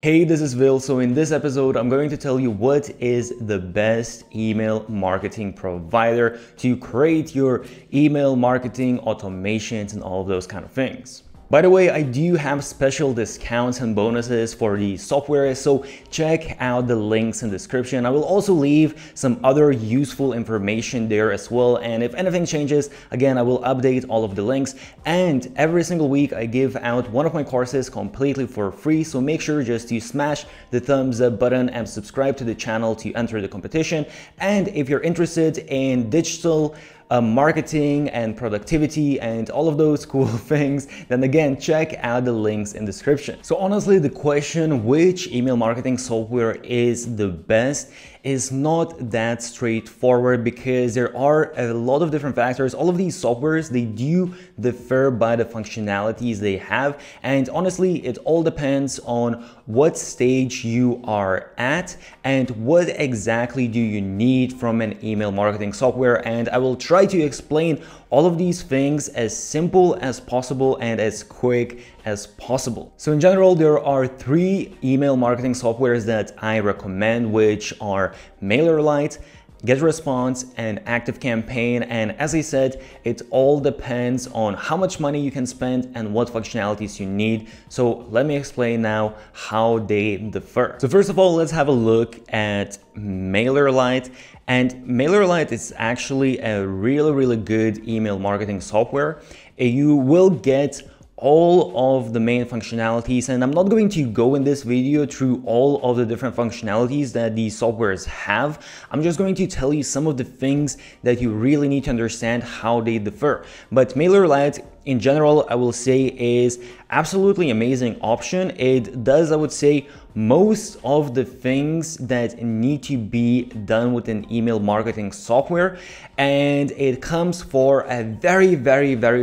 Hey, this is Will. So in this episode, I'm going to tell you what is the best email marketing provider to create your email marketing automations and all of those kind of things. By the way, I do have special discounts and bonuses for the software, so check out the links in the description. I will also leave some other useful information there as well, and if anything changes, again, I will update all of the links. And every single week I give out one of my courses completely for free, so make sure just to smash the thumbs up button and subscribe to the channel to enter the competition. And if you're interested in digital marketing and productivity and all of those cool things, then again, check out the links in the description. So honestly, the question which email marketing software is the best is not that straightforward, because there are a lot of different factors. All of these softwares, they do differ by the functionalities they have, and honestly, it all depends on what stage you are at and what exactly do you need from an email marketing software. And I will try to explain all of these things as simple as possible and as quick as possible. So in general, there are three email marketing softwares that I recommend, which are MailerLite, GetResponse, and ActiveCampaign. And as I said, it all depends on how much money you can spend and what functionalities you need. So let me explain now how they differ. So first of all, let's have a look at MailerLite. And MailerLite is actually a really good email marketing software. You will get all of the main functionalities, and I'm not going to go in this video through all of the different functionalities that these softwares have. I'm just going to tell you some of the things that you really need to understand how they differ. But MailerLite in general, I will say, is absolutely amazing option. It does, I would say, most of the things that need to be done with an email marketing software, and it comes for a very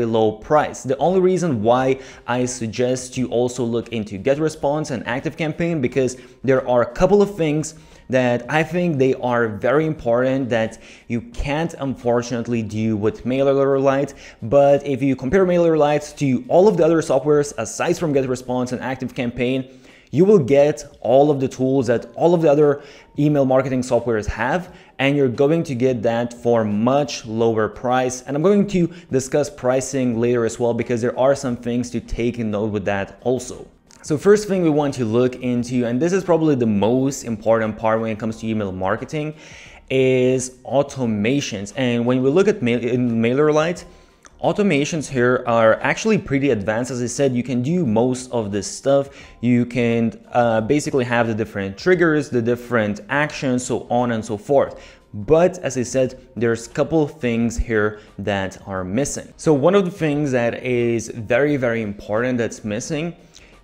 low price. The only reason why I suggest you also look into GetResponse and ActiveCampaign, because there are a couple of things that I think they are very important that you can't unfortunately do with MailerLite. But if you compare MailerLite to all of the other softwares aside from GetResponse and ActiveCampaign, you will get all of the tools that all of the other email marketing softwares have, and you're going to get that for much lower price. And I'm going to discuss pricing later as well, because there are some things to take note with that also. So first thing we want to look into, and this is probably the most important part when it comes to email marketing, is automations. And when we look at MailerLite, automations here are actually pretty advanced. As I said, you can do most of this stuff. You can basically have the different triggers, the different actions, so on and so forth. But as I said, there's a couple things here that are missing. So one of the things that is very important that's missing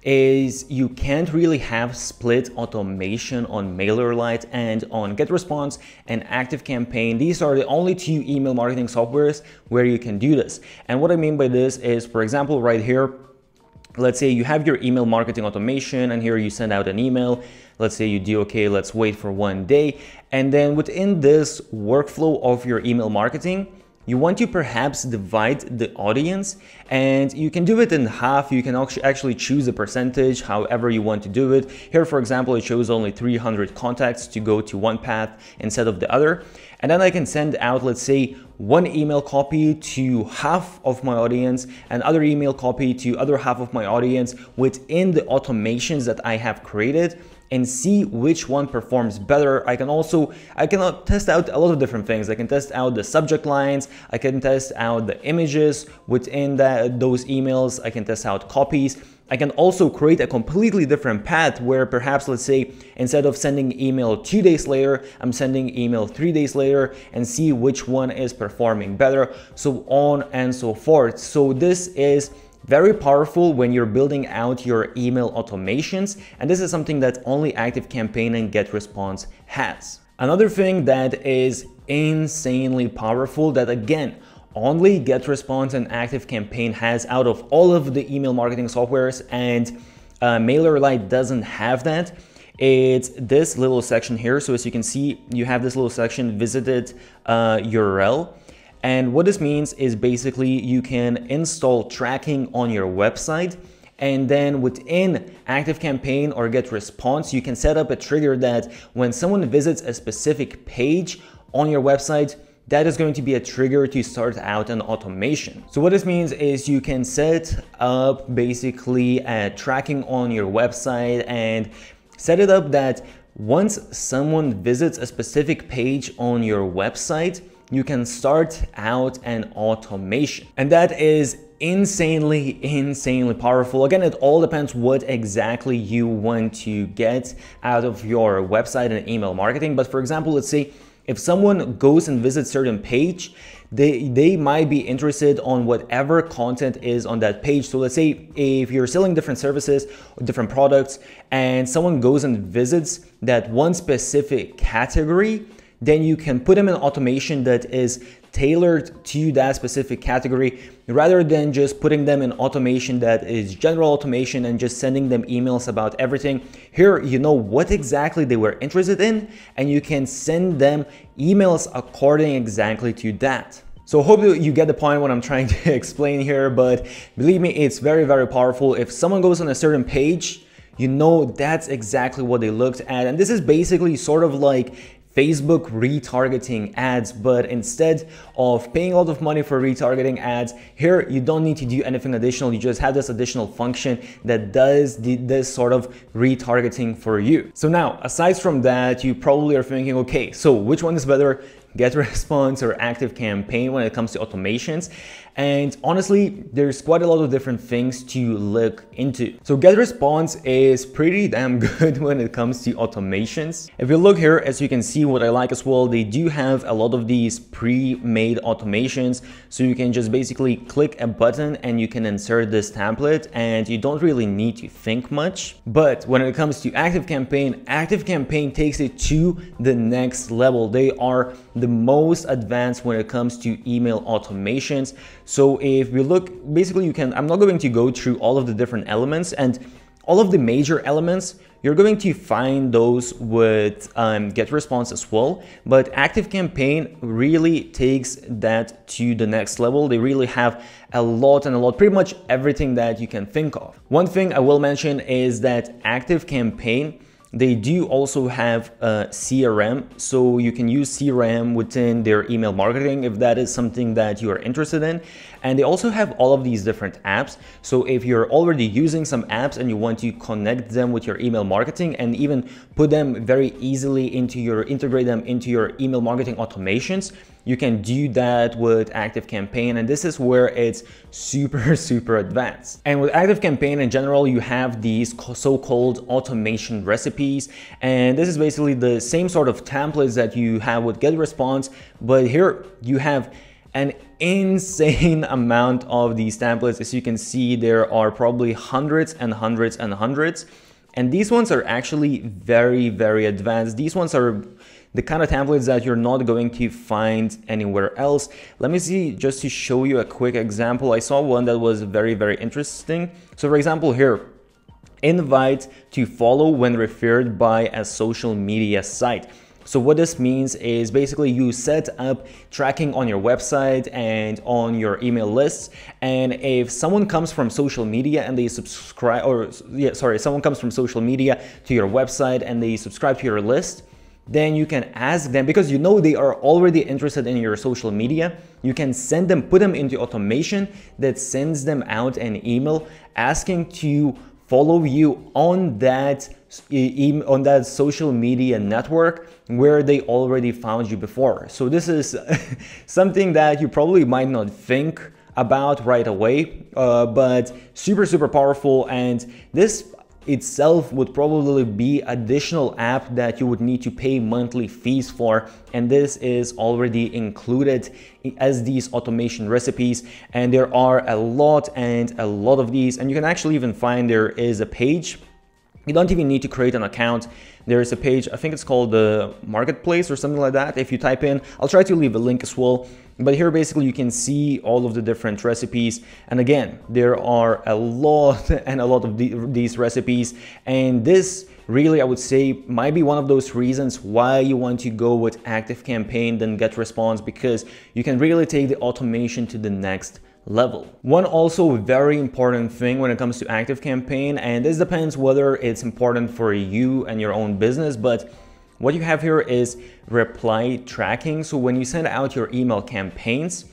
is you can't really have split automation on MailerLite, and on GetResponse and ActiveCampaign. These are the only two email marketing softwares where you can do this. And what I mean by this is, for example, right here, let's say you have your email marketing automation, and here you send out an email. Let's say you do, okay, let's wait for 1 day. And then within this workflow of your email marketing, you want to perhaps divide the audience, and you can do it in half. You can actually choose a percentage, however you want to do it. Here, for example, it shows only 300 contacts to go to one path instead of the other. And then I can send out, let's say, one email copy to half of my audience, and other email copy to other half of my audience within the automations that I have created, and see which one performs better. I can test out a lot of different things. I can test out the subject lines. I can test out the images within those emails. I can test out copies. I can also create a completely different path where perhaps, let's say, instead of sending email 2 days later, I'm sending email 3 days later, and see which one is performing better, so on and so forth. So this is very powerful when you're building out your email automations, and this is something that only ActiveCampaign and GetResponse has. Another thing that is insanely powerful, that again, only GetResponse and ActiveCampaign has out of all of the email marketing softwares, and MailerLite doesn't have that. It's this little section here. So as you can see, you have this little section, visited URL. And what this means is basically you can install tracking on your website, And then within ActiveCampaign or GetResponse, you can set up a trigger that when someone visits a specific page on your website, that is going to be a trigger to start out an automation. So what this means is you can set up basically a tracking on your website and set it up that once someone visits a specific page on your website, you can start out an automation. And that is insanely powerful. Again, it all depends what exactly you want to get out of your website and email marketing. But for example, let's say if someone goes and visits certain page, they might be interested on whatever content is on that page. So let's say if you're selling different services or different products and someone goes and visits that one specific category, then you can put them in automation that is tailored to that specific category rather than just putting them in automation that is general automation and just sending them emails about everything. Here, you know what exactly they were interested in, and you can send them emails according exactly to that. So hope you get the point what I'm trying to explain here, but believe me, it's very powerful. If someone goes on a certain page, you know that's exactly what they looked at. And this is basically sort of like Facebook retargeting ads, but instead of paying a lot of money for retargeting ads, here you don't need to do anything additional. You just have this additional function that does this sort of retargeting for you. So now, aside from that, you probably are thinking, okay, so which one is better, GetResponse or ActiveCampaign when it comes to automations? And honestly, there's quite a lot of different things to look into. So GetResponse is pretty damn good when it comes to automations. If you look here, as you can see, what I like as well, they do have a lot of these pre-made automations. So you can just basically click a button and you can insert this template and you don't really need to think much. But when it comes to ActiveCampaign, ActiveCampaign takes it to the next level. They are the most advanced when it comes to email automations. So if we look, basically I'm not going to go through all of the different elements, and all of the major elements, you're going to find those with GetResponse as well. But ActiveCampaign really takes that to the next level. They really have a lot, pretty much everything that you can think of. One thing I will mention is that ActiveCampaign, they do also have a CRM, so you can use CRM within their email marketing if that is something that you are interested in. And they also have all of these different apps. So if you're already using some apps and you want to connect them with your email marketing and even put them very easily integrate them into your email marketing automations, you can do that with ActiveCampaign, and this is where it's super advanced. And with ActiveCampaign in general, you have these so-called automation recipes, and this is basically the same sort of templates that you have with GetResponse, but here you have an insane amount of these templates. As you can see, there are probably hundreds and hundreds. And these ones are actually very advanced. These ones are the kind of templates that you're not going to find anywhere else. Let me see, just to show you a quick example. I saw one that was very interesting. So for example here, invite to follow when referred by a social media site. So what this means is basically you set up tracking on your website and on your email lists, and if someone comes from social media and they subscribe, someone comes from social media to your website and they subscribe to your list, then you can ask them, because you know they are already interested in your social media, you can send them, put them into automation that sends them out an email asking to follow you on that social media network where they already found you before. So this is something that you probably might not think about right away, but super powerful. And this itself would probably be additional app that you would need to pay monthly fees for, and this is already included as these automation recipes. And there are a lot of these, and you can actually even find there is a page. You don't even need to create an account. There is a page, I think it's called the Marketplace or something like that. If you type in, I'll try to leave a link as well. But here basically you can see all of the different recipes. And again, there are a lot of these recipes. And this really, I would say, might be one of those reasons why you want to go with ActiveCampaign than GetResponse, because you can really take the automation to the next level. One also very important thing when it comes to ActiveCampaign, and this depends whether it's important for you and your own business, but what you have here is reply tracking. So when you send out your email campaigns,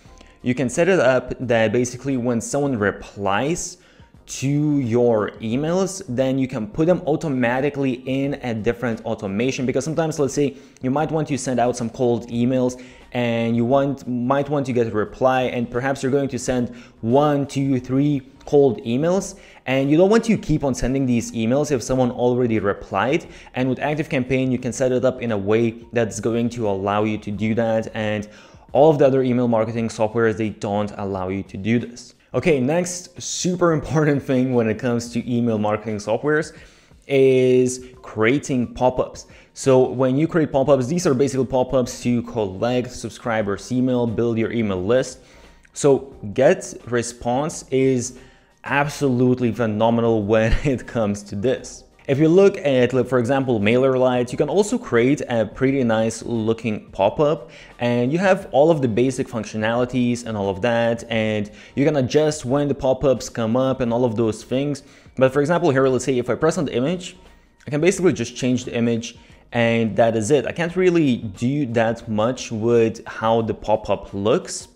you can set it up that basically when someone replies to your emails, then you can put them automatically in a different automation, because sometimes, let's say you might want to send out some cold emails and you might want to get a reply, and perhaps you're going to send 1, 2, 3 cold emails, and you don't want to keep on sending these emails if someone already replied. And with ActiveCampaign, you can set it up in a way that's going to allow you to do that, and all of the other email marketing softwares, they don't allow you to do this. Okay, next super important thing when it comes to email marketing softwares is creating pop-ups. So when you create pop-ups, these are basically pop-ups to collect subscribers' email, build your email list. So GetResponse is absolutely phenomenal when it comes to this. If you look at, for example, MailerLite, you can also create a pretty nice looking pop-up, and you have all of the basic functionalities and all of that, and you can adjust when the pop-ups come up and all of those things. But for example, here, let's say if I press on the image, I can basically just change the image, and that is it. I can't really do that much with how the pop-up looks.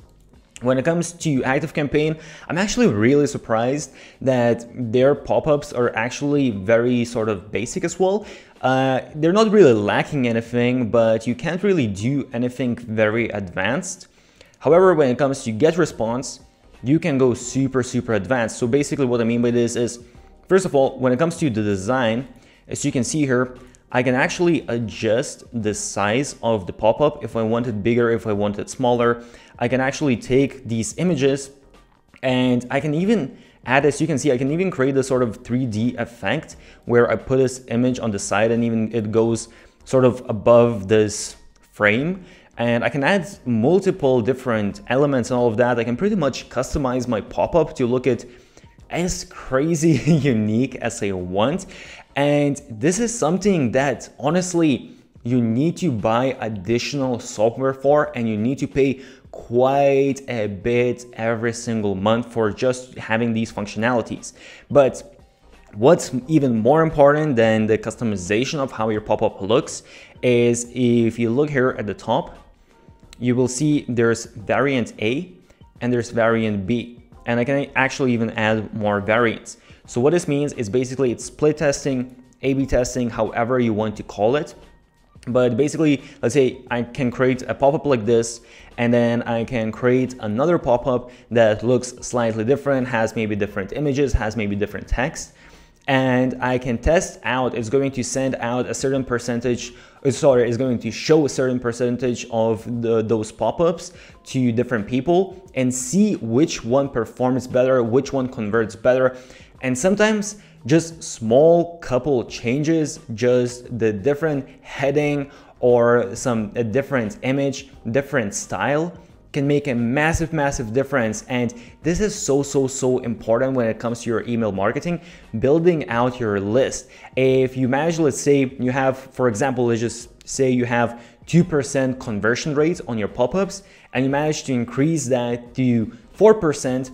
When it comes to ActiveCampaign, I'm actually really surprised that their pop-ups are actually very sort of basic as well. They're not really lacking anything, but you can't really do anything very advanced. However, when it comes to GetResponse, you can go super advanced. So basically what I mean by this is, first of all, when it comes to the design, as you can see here, I can actually adjust the size of the pop-up if I want it bigger, if I want it smaller. I can actually take these images and I can even add, as you can see, I can even create a sort of 3D effect where I put this image on the side and even it goes sort of above this frame. And I can add multiple different elements and all of that. I can pretty much customize my pop-up to look at as crazy unique as I want. And this is something that honestly you need to buy additional software for, and you need to pay quite a bit every single month for just having these functionalities. But what's even more important than the customization of how your pop-up looks is, if you look here at the top, you will see there's variant A and there's variant B. And I can actually even add more variants. So what this means is basically it's split testing, A/B testing, however you want to call it. But basically, let's say I can create a pop-up like this, and then I can create another pop-up that looks slightly different, has maybe different images, has maybe different text. And I can test out, it's going to send out a certain percentage, it's going to show a certain percentage of those pop-ups to different people and see which one performs better, which one converts better. And sometimes just small couple changes, just the different heading or a different image, different style, can make a massive difference. And this is so important when it comes to your email marketing, building out your list. If you manage, let's say you have, for example, let's just say you have 2% conversion rate on your pop-ups, and you manage to increase that to 4%,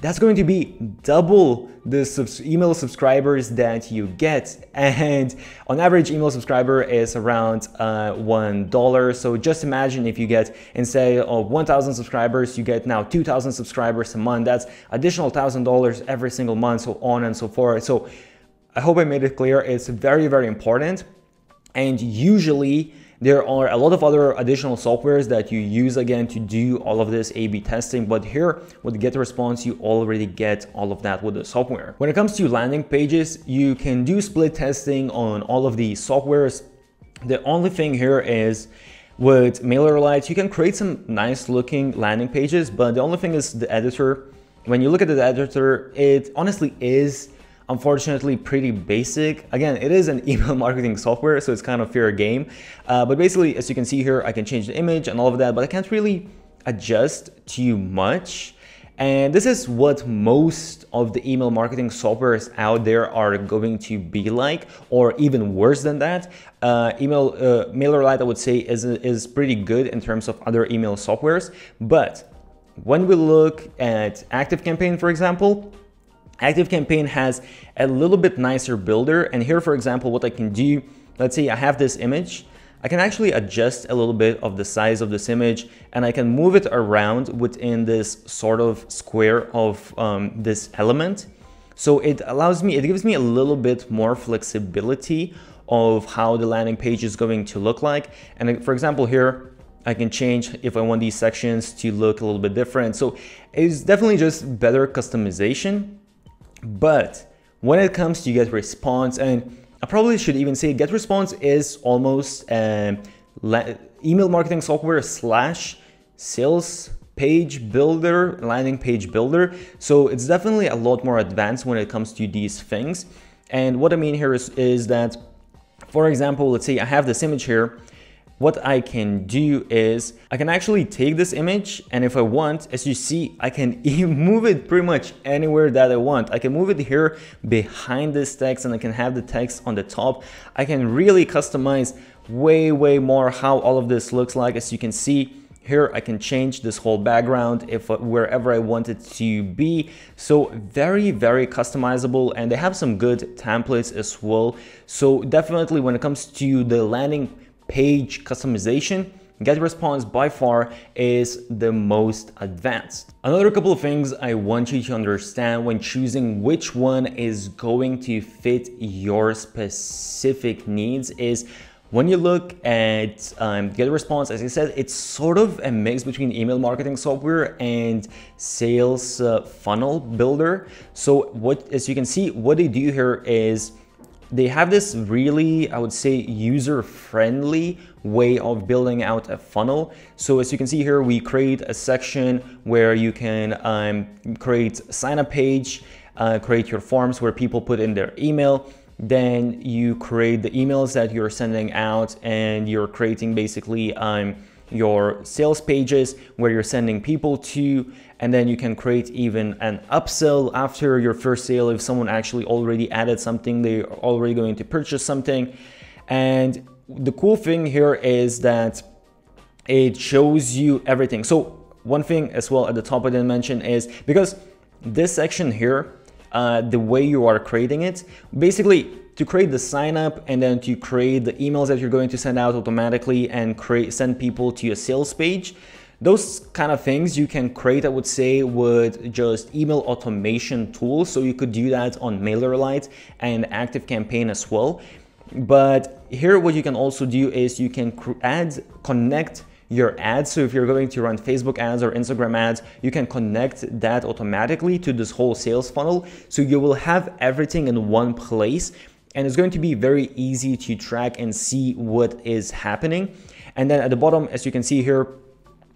that's going to be double the email subscribers that you get. And on average, email subscriber is around $1. So just imagine if you get, instead of 1,000 subscribers, you get now 2,000 subscribers a month. That's additional $1,000 every single month, so on and so forth. So I hope I made it clear. It's very important. And usually there are a lot of other additional softwares that you use again to do all of this A/B testing, but here with GetResponse, you already get all of that with the software. When it comes to landing pages, you can do split testing on all of these softwares. The only thing here is with MailerLite, you can create some nice looking landing pages, but the only thing is the editor. When you look at the editor, it honestly is unfortunately pretty basic. Again, it is an email marketing software, so it's kind of fair game. But basically, as you can see here, I can change the image and all of that, but I can't really adjust too much. And this is what most of the email marketing softwares out there are going to be like, or even worse than that. MailerLite, I would say, is pretty good in terms of other email softwares, but when we look at ActiveCampaign, for example, ActiveCampaign has a little bit nicer builder. And here, for example, what I can do, let's say I have this image, I can actually adjust a little bit of the size of this image, and I can move it around within this sort of square of this element. So it gives me a little bit more flexibility of how the landing page is going to look like. And for example, here, I can change if I want these sections to look a little bit different. So it's definitely just better customization. But when it comes to GetResponse, and I probably should even say GetResponse is almost email marketing software / sales page builder, landing page builder. So it's definitely a lot more advanced when it comes to these things. And what I mean here is that, for example, let's say I have this image here. What I can do is I can actually take this image, and if I want, as you see, I can move it pretty much anywhere that I want. I can move it here behind this text, and I can have the text on the top. I can really customize way more how all of this looks like. As you can see here, I can change this whole background wherever I want it to be. So very customizable, and they have some good templates as well. So definitely when it comes to the landing page customization, GetResponse by far is the most advanced. Another couple of things I want you to understand when choosing which one is going to fit your specific needs is when you look at GetResponse, as I said, it's sort of a mix between email marketing software and sales funnel builder. So as you can see, what they do here is they have this really, I would say, user-friendly way of building out a funnel. So as you can see here, we create a section where you can create a sign-up page, create your forms where people put in their email. Then you create the emails that you're sending out, and you're creating basically your sales pages where you're sending people to, and then you can create even an upsell after your first sale. If someone actually already added something, they're already going to purchase something. And the cool thing here is that it shows you everything. So one thing as well at the top I didn't mention is, because this section here, the way you are creating it, basically to create the sign up and then to create the emails that you're going to send out automatically and send people to a sales page, those kind of things you can create, I would say, with just email automation tools. So you could do that on MailerLite and ActiveCampaign as well. But here what you can also do is you can connect your ads. So if you're going to run Facebook ads or Instagram ads, you can connect that automatically to this whole sales funnel. So you will have everything in one place, and it's going to be very easy to track and see what is happening. And then at the bottom, as you can see here,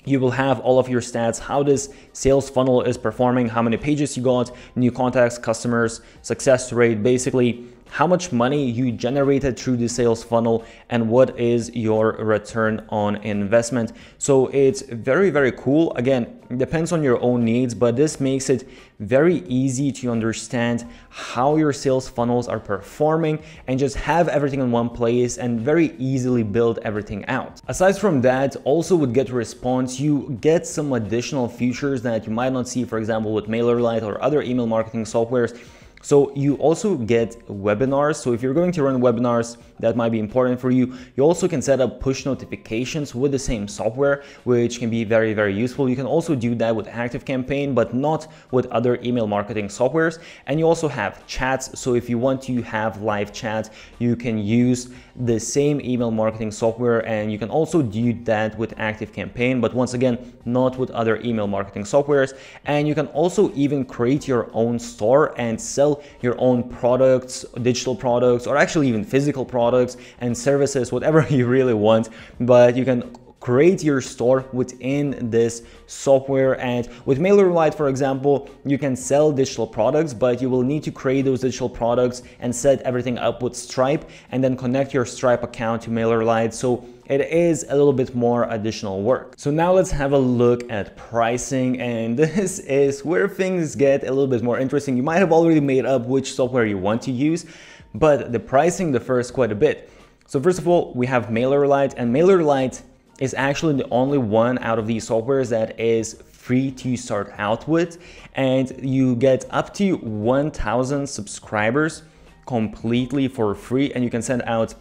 you will have all of your stats, how this sales funnel is performing, how many pages you got, new contacts, customers, success rate, basically how much money you generated through the sales funnel, and what is your return on investment. So it's very cool. Again, it depends on your own needs, but this makes it very easy to understand how your sales funnels are performing and just have everything in one place and very easily build everything out. Aside from that, also with GetResponse, you get some additional features that you might not see, for example, with MailerLite or other email marketing softwares. So you also get webinars. So if you're going to run webinars, that might be important for you. You also can set up push notifications with the same software, which can be very useful. You can also do that with ActiveCampaign, but not with other email marketing softwares. And you also have chats. So if you want to have live chat, you can use the same email marketing software, and you can also do that with ActiveCampaign, but once again, not with other email marketing softwares. And you can also even create your own store and sell your own products, digital products, or actually even physical products and services, whatever you really want. But you can create your store within this software. And with MailerLite, for example, you can sell digital products, but you will need to create those digital products and set everything up with Stripe, and then connect your Stripe account to MailerLite. So it is a little bit more additional work. So now let's have a look at pricing, and this is where things get a little bit more interesting. You might have already made up which software you want to use, but the pricing differs quite a bit. So first of all, we have MailerLite, and MailerLite is actually the only one out of these softwares that is free to start out with, and you get up to 1,000 subscribers completely for free, and you can send out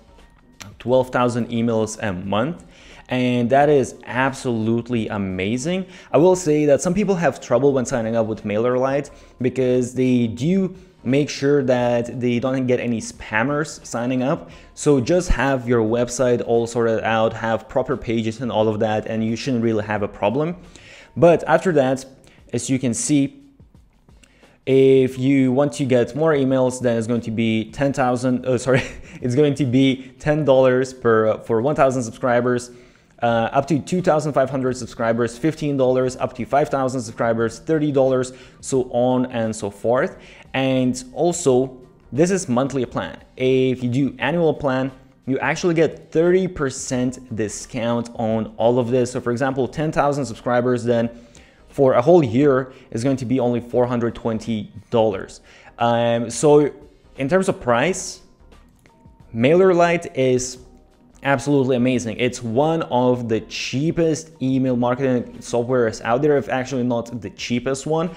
12,000 emails a month. And that is absolutely amazing. I will say that some people have trouble when signing up with MailerLite because they do make sure that they don't get any spammers signing up. So just have your website all sorted out, have proper pages and all of that, and you shouldn't really have a problem. But after that, as you can see, if you want to get more emails, then it's going to be it's going to be $10 for 1,000 subscribers. Up to 2,500 subscribers, $15, up to 5,000 subscribers, $30, so on and so forth. And also, this is monthly plan. If you do annual plan, you actually get 30% discount on all of this. So for example, 10,000 subscribers, then for a whole year is going to be only $420. So in terms of price, MailerLite is absolutely amazing. It's one of the cheapest email marketing softwares out there, if actually not the cheapest one.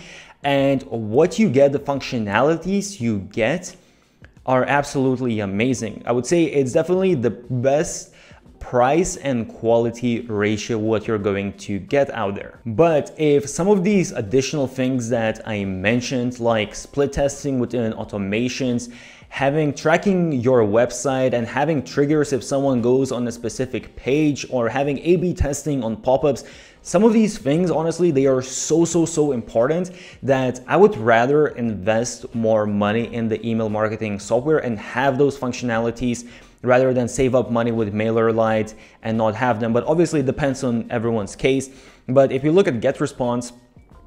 And what you get, the functionalities you get are absolutely amazing. I would say it's definitely the best price and quality ratio what you're going to get out there. But if some of these additional things that I mentioned, like split testing within automations, tracking your website and having triggers if someone goes on a specific page, or having A/B testing on pop-ups, some of these things, honestly, they are so important that I would rather invest more money in the email marketing software and have those functionalities rather than save up money with MailerLite and not have them. But obviously it depends on everyone's case. But if you look at GetResponse,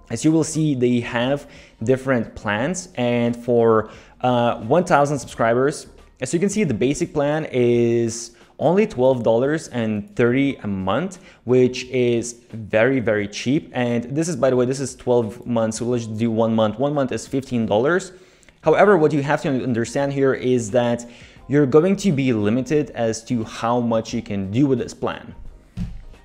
as you will see, they have different plans, and for 1,000 subscribers, as you can see, the basic plan is only $12.30 a month, which is very cheap. And this is, by the way, this is 12 months, so let's do 1 month. 1 month is $15. However, what you have to understand here is that you're going to be limited as to how much you can do with this plan.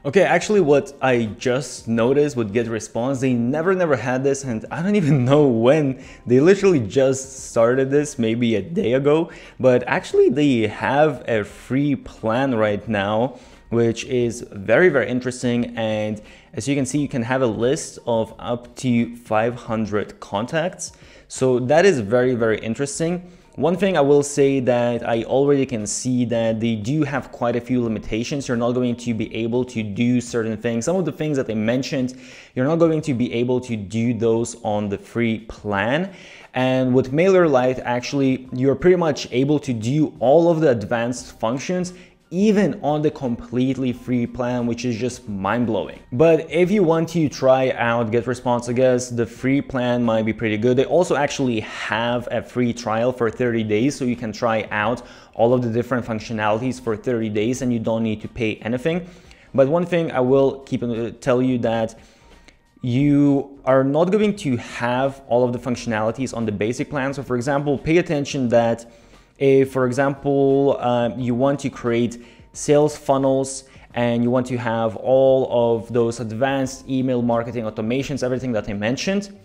Okay, actually what I just noticed with GetResponse, they never had this, and I don't even know when. They literally just started this maybe a day ago, but actually they have a free plan right now, which is very interesting. And as you can see, you can have a list of up to 500 contacts. So that is very interesting. One thing I will say that I already can see that they do have quite a few limitations. You're not going to be able to do certain things. Some of the things that they mentioned, you're not going to be able to do those on the free plan. And with MailerLite, actually, you're pretty much able to do all of the advanced functions even on the completely free plan, which is just mind-blowing. But if you want to try out GetResponse, I guess the free plan might be pretty good. They also actually have a free trial for 30 days, so you can try out all of the different functionalities for 30 days and you don't need to pay anything. But one thing I will tell you that you are not going to have all of the functionalities on the basic plan. So for example, pay attention that if, for example, you want to create sales funnels and you want to have all of those advanced email marketing automations, everything that I mentioned,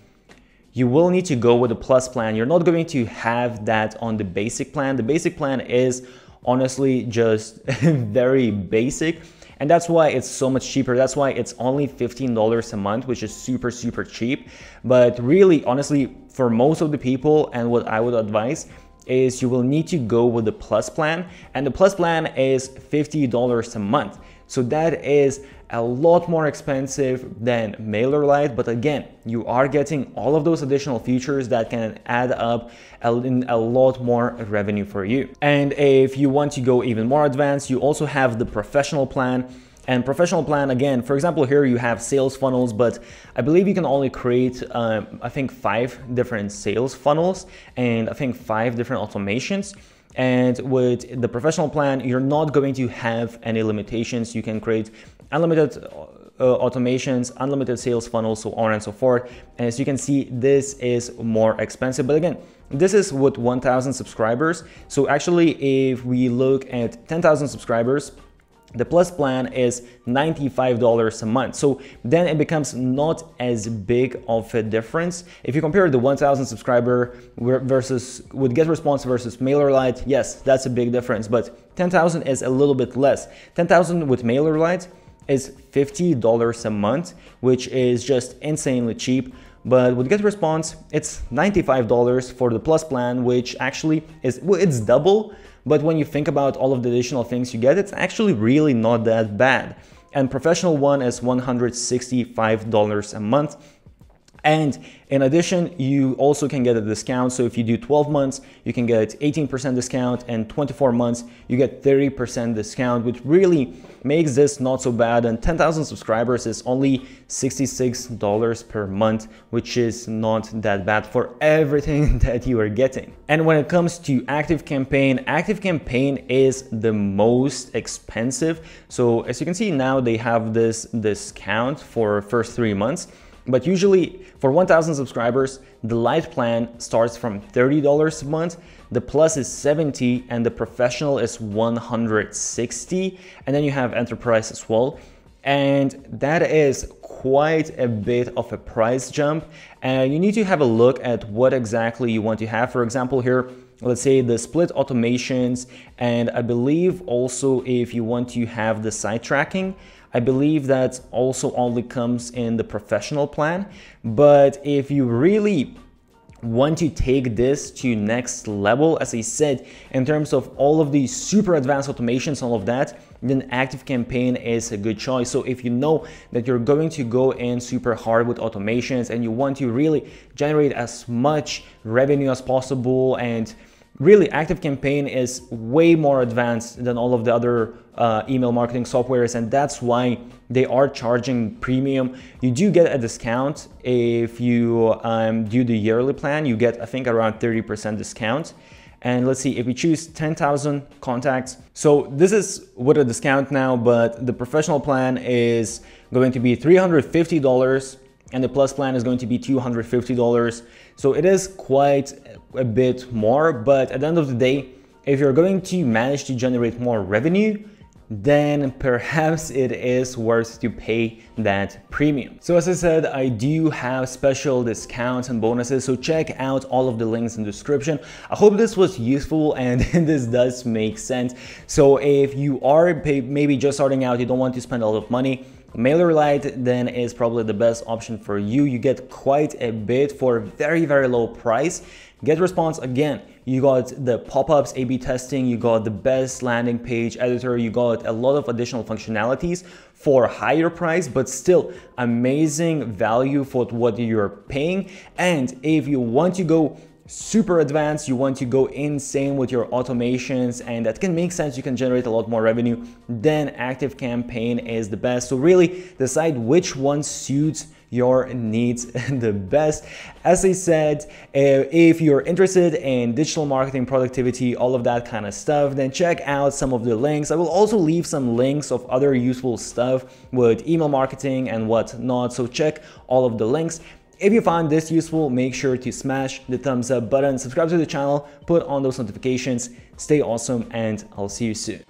you will need to go with the plus plan. You're not going to have that on the basic plan. The basic plan is honestly just very basic. And that's why it's so much cheaper. That's why it's only $15 a month, which is super cheap. But really, honestly, for most of the people, and what I would advise is you will need to go with the plus plan, and the plus plan is $50 a month. So that is a lot more expensive than MailerLite, but again, you are getting all of those additional features that can add up in a lot more revenue for you. And if you want to go even more advanced, you also have the professional plan. And professional plan, again, for example, here you have sales funnels, but I believe you can only create, I think 5 different sales funnels and I think 5 different automations. And with the professional plan, you're not going to have any limitations. You can create unlimited automations, unlimited sales funnels, so on and so forth. And as you can see, this is more expensive. But again, this is with 1,000 subscribers. So actually, if we look at 10,000 subscribers, The Plus plan is $95 a month. So then it becomes not as big of a difference. If you compare the 1,000 subscriber versus with GetResponse versus MailerLite, yes, that's a big difference, but 10,000 is a little bit less. 10,000 with MailerLite is $50 a month, which is just insanely cheap. But with GetResponse, it's $95 for the Plus plan, which actually is, well, it's double. But when you think about all of the additional things you get, it's actually really not that bad. And professional one is $165 a month. And in addition, you also can get a discount. So if you do 12 months, you can get 18% discount, and 24 months, you get 30% discount, which really makes this not so bad. And 10,000 subscribers is only $66 per month, which is not that bad for everything that you are getting. And when it comes to ActiveCampaign is the most expensive. So as you can see now, they have this discount for first 3 months. But usually for 1,000 subscribers, the Lite plan starts from $30 a month, the Plus is $70, and the Professional is $160, and then you have Enterprise as well. And that is quite a bit of a price jump, and you need to have a look at what exactly you want to have. For example, here, let's say the split automations, and I believe also if you want to have the site tracking, I believe that also only comes in the Professional plan. But if you really want to take this to next level, as I said, in terms of all of these super advanced automations, all of that, then ActiveCampaign is a good choice. So if you know that you're going to go in super hard with automations and you want to really generate as much revenue as possible, and really, ActiveCampaign is way more advanced than all of the other email marketing softwares, and that's why they are charging premium. You do get a discount if you do the yearly plan. You get, I think, around 30% discount. And let's see, if we choose 10,000 contacts, so this is with a discount now, but the Professional plan is going to be $350, and the Plus plan is going to be $250. So it is quite a bit more, but at the end of the day, if you're going to manage to generate more revenue, then perhaps it is worth to pay that premium. So as I said, I do have special discounts and bonuses, so check out all of the links in the description. I hope this was useful and this does make sense. So if you are maybe just starting out, you don't want to spend a lot of money, MailerLite then is probably the best option for you. You get quite a bit for a very, very low price. GetResponse, again, you got the pop-ups, A/B testing, you got the best landing page editor, you got a lot of additional functionalities for a higher price, but still amazing value for what you're paying. And if you want to go super advanced, you want to go insane with your automations, and that can make sense, you can generate a lot more revenue, then ActiveCampaign is the best. So really decide which one suits your needs the best. As I said, if you're interested in digital marketing, productivity, all of that kind of stuff, then check out some of the links. I will also leave some links of other useful stuff with email marketing and whatnot, so check all of the links. If you found this useful, make sure to smash the thumbs up button, subscribe to the channel, put on those notifications. Stay awesome, and I'll see you soon.